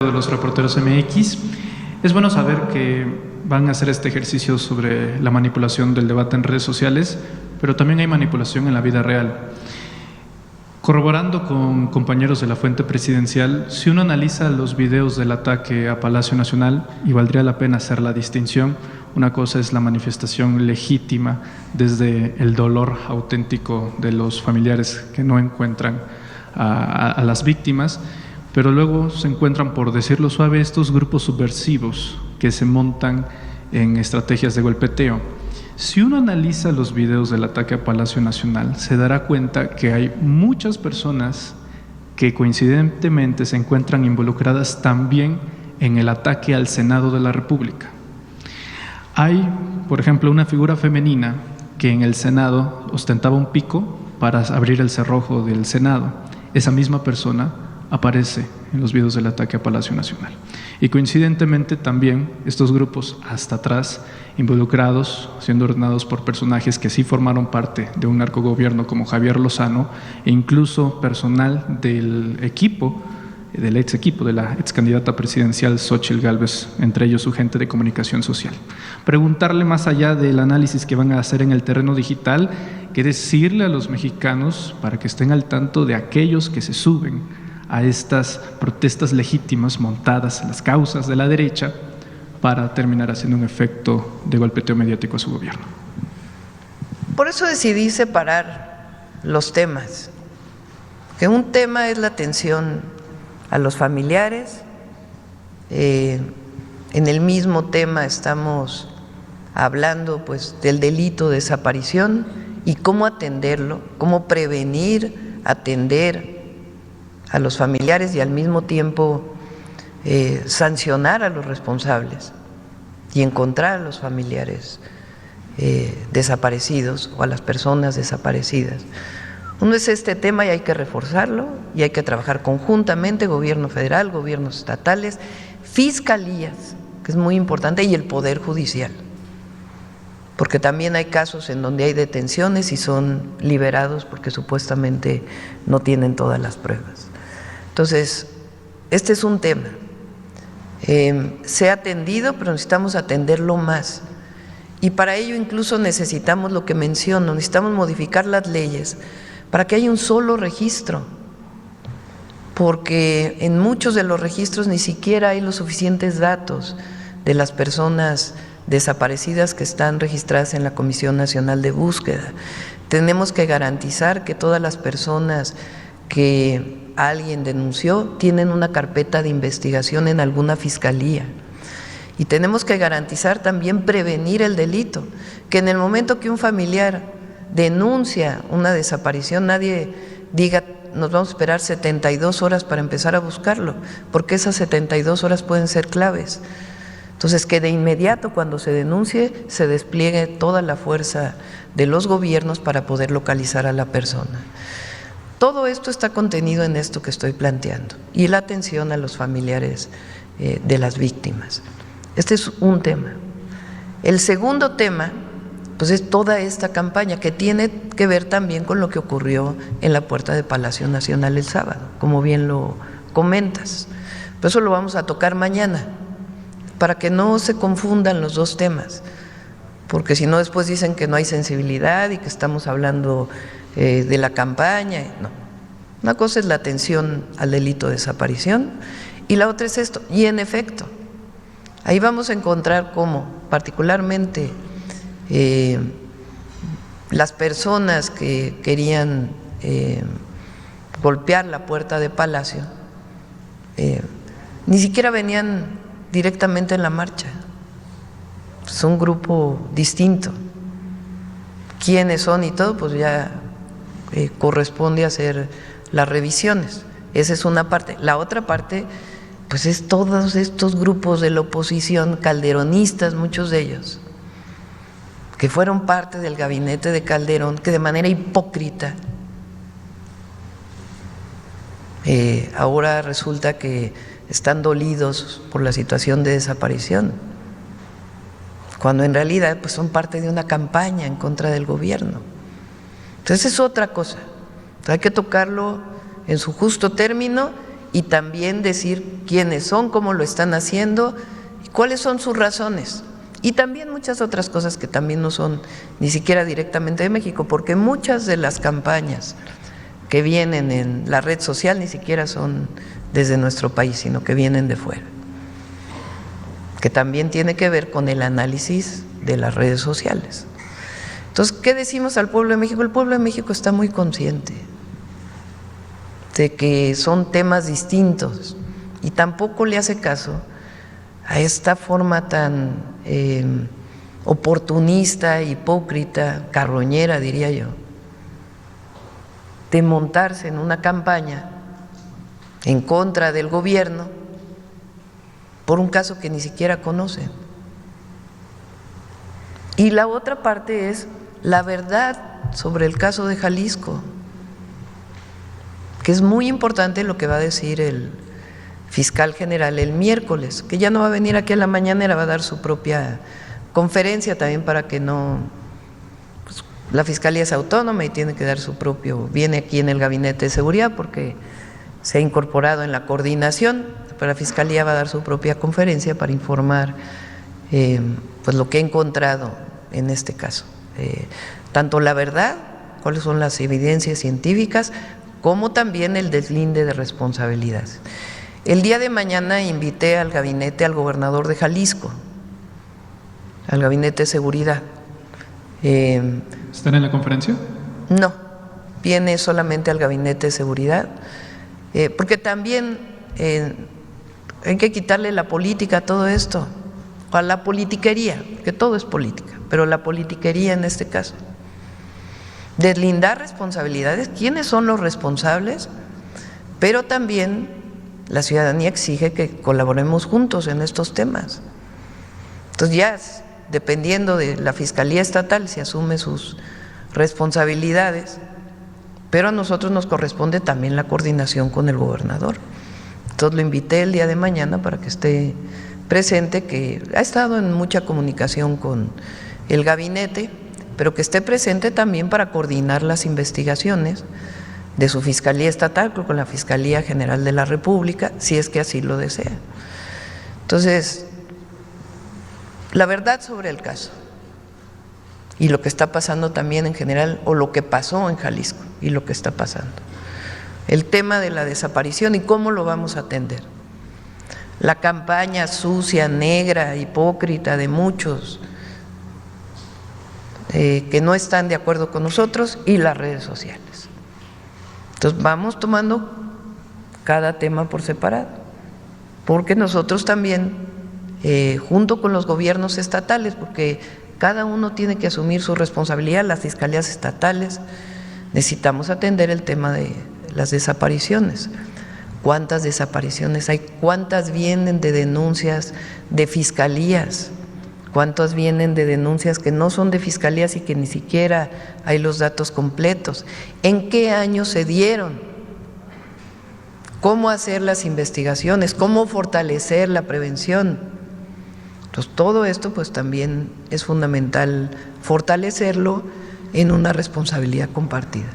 De los reporteros MX. Es bueno saber que van a hacer este ejercicio sobre la manipulación del debate en redes sociales, pero también hay manipulación en la vida real. Corroborando con compañeros de la fuente presidencial, si uno analiza los videos del ataque a Palacio Nacional, y valdría la pena hacer la distinción, una cosa es la manifestación legítima desde el dolor auténtico de los familiares que no encuentran a las víctimas, pero luego se encuentran, por decirlo suave, estos grupos subversivos que se montan en estrategias de golpeteo. Si uno analiza los videos del ataque a Palacio Nacional, se dará cuenta que hay muchas personas que coincidentemente se encuentran involucradas también en el ataque al Senado de la República. Hay, por ejemplo, una figura femenina que en el Senado ostentaba un pico para abrir el cerrojo del Senado. Esa misma persona aparece en los videos del ataque a Palacio Nacional. Y coincidentemente también estos grupos hasta atrás, involucrados, siendo ordenados por personajes que sí formaron parte de un narcogobierno como Javier Lozano, e incluso personal del equipo, del ex equipo de la ex candidata presidencial Xóchitl Gálvez, entre ellos su gente de comunicación social. Preguntarle, más allá del análisis que van a hacer en el terreno digital, qué decirle a los mexicanos para que estén al tanto de aquellos que se suben a estas protestas legítimas montadas en las causas de la derecha para terminar haciendo un efecto de golpeteo mediático a su gobierno. Por eso decidí separar los temas, que un tema es la atención a los familiares, en el mismo tema estamos hablando pues del delito de desaparición y cómo atenderlo, cómo prevenir, atender a los familiares y al mismo tiempo sancionar a los responsables y encontrar a los familiares desaparecidos o a las personas desaparecidas. Uno es este tema y hay que reforzarlo y hay que trabajar conjuntamente, gobierno federal, gobiernos estatales, fiscalías, que es muy importante, y el Poder Judicial, porque también hay casos en donde hay detenciones y son liberados porque supuestamente no tienen todas las pruebas. Entonces, este es un tema. Se ha atendido, pero necesitamos atenderlo más. Y para ello incluso necesitamos lo que menciono, necesitamos modificar las leyes para que haya un solo registro, porque en muchos de los registros ni siquiera hay los suficientes datos de las personas desaparecidas que están registradas en la Comisión Nacional de Búsqueda. Tenemos que garantizar que todas las personas que alguien denunció tienen una carpeta de investigación en alguna fiscalía. Y tenemos que garantizar también prevenir el delito, que en el momento que un familiar denuncia una desaparición, nadie diga nos vamos a esperar 72 horas para empezar a buscarlo, porque esas 72 horas pueden ser claves. Entonces, que de inmediato cuando se denuncie se despliegue toda la fuerza de los gobiernos para poder localizar a la persona. Todo esto está contenido en esto que estoy planteando y la atención a los familiares de las víctimas. Este es un tema. El segundo tema, pues es toda esta campaña que tiene que ver también con lo que ocurrió en la puerta de Palacio Nacional el sábado, como bien lo comentas. Pero eso lo vamos a tocar mañana, para que no se confundan los dos temas, porque si no después dicen que no hay sensibilidad y que estamos hablando de la campaña. No, una cosa es la atención al delito de desaparición y la otra es esto. Y en efecto, ahí vamos a encontrar cómo particularmente las personas que querían golpear la puerta de Palacio ni siquiera venían directamente en la marcha, es un grupo distinto. ¿Quiénes son y todo? Pues ya corresponde hacer las revisiones. Esa es una parte. La otra parte, pues es todos estos grupos de la oposición, calderonistas, muchos de ellos, que fueron parte del gabinete de Calderón, que de manera hipócrita ahora resulta que están dolidos por la situación de desaparición, cuando en realidad pues son parte de una campaña en contra del gobierno. Entonces es otra cosa, hay que tocarlo en su justo término y también decir quiénes son, cómo lo están haciendo y cuáles son sus razones. Y también muchas otras cosas que también no son ni siquiera directamente de México, porque muchas de las campañas que vienen en la red social ni siquiera son desde nuestro país, sino que vienen de fuera, que también tiene que ver con el análisis de las redes sociales. Entonces, ¿qué decimos al pueblo de México? El pueblo de México está muy consciente de que son temas distintos y tampoco le hace caso a esta forma tan oportunista, hipócrita, carroñera, diría yo, de montarse en una campaña en contra del gobierno por un caso que ni siquiera conocen. Y la otra parte es la verdad sobre el caso de Jalisco, que es muy importante lo que va a decir el fiscal general el miércoles, que ya no va a venir aquí a la mañanera, va a dar su propia conferencia también para que no… Pues, la Fiscalía es autónoma y tiene que dar su propio… Viene aquí en el Gabinete de Seguridad porque se ha incorporado en la coordinación, pero la Fiscalía va a dar su propia conferencia para informar pues lo que ha encontrado en este caso. Tanto la verdad, cuáles son las evidencias científicas, como también el deslinde de responsabilidades. El día de mañana invité al gabinete al gobernador de Jalisco, al Gabinete de Seguridad. ¿Están en la conferencia? No, viene solamente al Gabinete de Seguridad, porque también hay que quitarle la política a todo esto, a la politiquería, que todo es política, pero la politiquería en este caso. Deslindar responsabilidades, quiénes son los responsables, pero también la ciudadanía exige que colaboremos juntos en estos temas. Entonces ya, dependiendo de la Fiscalía Estatal, se asume sus responsabilidades, pero a nosotros nos corresponde también la coordinación con el gobernador. Entonces lo invité el día de mañana para que esté presente, que ha estado en mucha comunicación con el gabinete, pero que esté presente también para coordinar las investigaciones de su Fiscalía Estatal con la Fiscalía General de la República, si es que así lo desea. Entonces, la verdad sobre el caso y lo que está pasando también en general, o lo que pasó en Jalisco y lo que está pasando. El tema de la desaparición y cómo lo vamos a atender. La campaña sucia, negra, hipócrita de muchos que no están de acuerdo con nosotros y las redes sociales. Entonces vamos tomando cada tema por separado, porque nosotros también, junto con los gobiernos estatales, porque cada uno tiene que asumir su responsabilidad, las fiscalías estatales, necesitamos atender el tema de las desapariciones. ¿Cuántas desapariciones hay? ¿Cuántas vienen de denuncias de fiscalías? ¿Cuántas vienen de denuncias que no son de fiscalías y que ni siquiera hay los datos completos? ¿En qué año se dieron? ¿Cómo hacer las investigaciones? ¿Cómo fortalecer la prevención? Entonces, todo esto pues también es fundamental fortalecerlo en una responsabilidad compartida.